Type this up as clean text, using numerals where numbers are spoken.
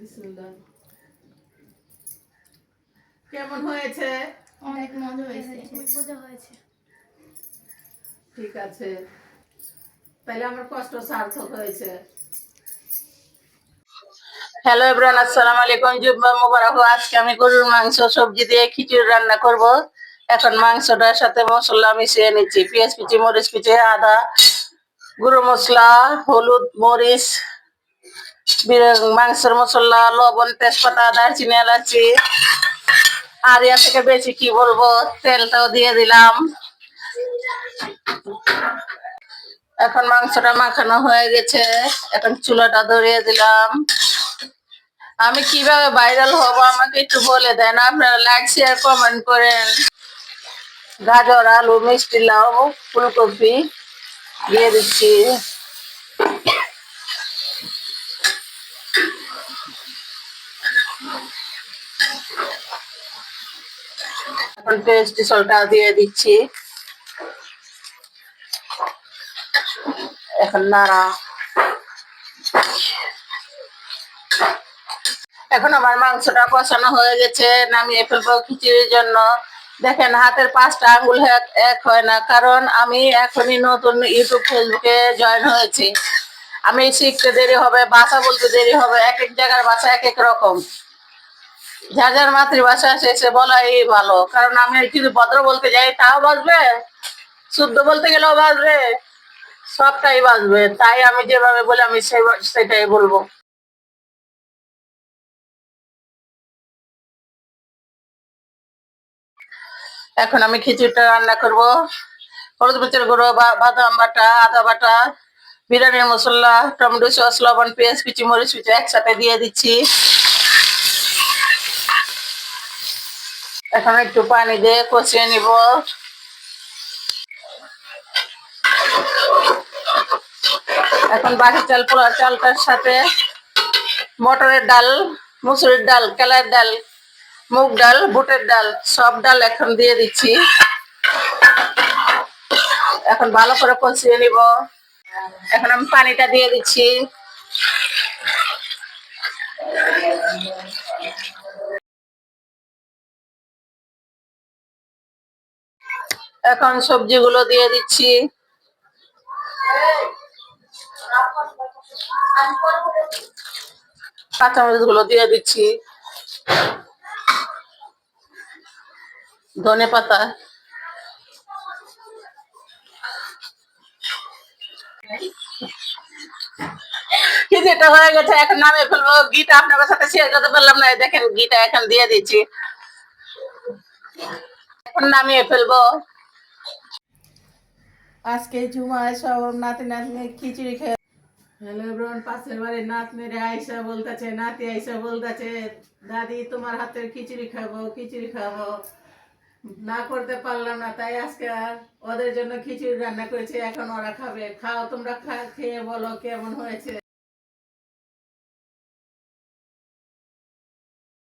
বিসমিল্লাহ। কেমন হয়েছে? অনেক মজা হয়েছে, খুব মজা হয়েছে। ঠিক আছে, তাহলে আমার কষ্ট সার্থক হয়েছে। হ্যালো এভরিওয়ান, আসসালামু আলাইকুম, জুম্মা মোবারক। আজকে আমি গরুর মাংস সবজি দিয়ে খিচুড়ি রান্না করব। এখন মাংসটার সাথে মশলা মিশিয়ে নিচ্ছি। পেঁয়াজ কুচি, মরিচ কুচি, আদা, গুঁড়ো মশলা, হলুদ, মরিচ, মাংসের মশলা, লবণ, তেজপাতা, দারচিনি, এলাচি, আর এর থেকে বেশি কি বলবো। তেলটাও দিয়ে দিলাম। এখন মাংসটা মাখানো হয়ে গেছে, এখন চুলাটা ধরিয়ে দিলাম। আমি কিভাবে ভাইরাল হব আমাকে একটু বলে দেন, আপনারা লাইক শেয়ার কমেন্ট করেন। গাজর, আলু, মিষ্টি লাউ, ফুলকপি দিয়ে দিচ্ছি। এখন টেস্টি সলটা দিয়ে দিচ্ছি। এখন নাড়া। এখন আমার মাংসটা কষানো হয়ে গেছে, নামিয়ে ফেলবো খিচুড়ির জন্য। দেখেন হাতের 5টা আঙ্গুল এক হয় না, কারণ আমি এখনই নতুন ইউটিউব ফেসবুকে জয়েন হয়েছি। আমি শিখতে দেরি হবে, ভাষা বলতে দেরি হবে, এক এক জায়গার ভাষা এক এক রকম। যার যার মাতৃভাষা সে বলাই ভালো, কারণ আমি যদি ভদ্র বলতে যাই তাও বাজবে, শুদ্ধ বলতে গেলেও বাজবে, সবটাই বাজবে। তাই আমি যেভাবে বলি আমি সেটাই বলবো। এখন আমি খিচুড়িটা রান্না করব। হলুদ মরিচের গুঁড়ো, বাদাম বাটা, আদা বাটা, বিরিয়ানির মশলা, টমেটো সস, লবণ, পেঁয়াজ কুচি, মরিচ কুচি একসাথে দিয়ে দিচ্ছি। এখন একটু পানি দিয়ে কষিয়ে নিব। এখন বাকি চাল, পোলার চালটার সাথে মটরের ডাল, মুসুরির ডাল, কেলার ডাল, মুগ ডাল, বুটের ডাল, সব ডাল এখন দিয়ে দিচ্ছি। এখন ভালো করে কষিয়ে নিব। এখন আমি পানিটা দিয়ে দিচ্ছি। এখন সবজিগুলো দিয়ে দিচ্ছি। কাঁচামরিচ গুলো দিয়ে দিচ্ছি, ধনে পাতা। যেটা হয়ে গেছে এখন নামিয়ে ফেলবো। ঘিটা আপনাদের সাথে শেয়ার করতে পারলাম না, দেখেন ঘিটা এখন দিয়ে দিচ্ছি। এখন নামিয়ে ফেলবো। আজকে জুমায় সব নাতি নাতনি খিচুড়ি খেয়ে। হ্যালো এভরিওয়ান, পাশের বাড়ির নাতনিরে আইসা বলতেছে, নাতি আইসা বলতেছে, দাদি তোমার হাতের খিচুড়ি খাবো, খিচুড়ি খাবো। না করতে পারলাম না, তাই আজকে ওদের জন্য খিচুড়ি রান্না করেছি। এখন ওরা খাবে। খাও তোমরা, খেয়ে বলো কেমন হয়েছে।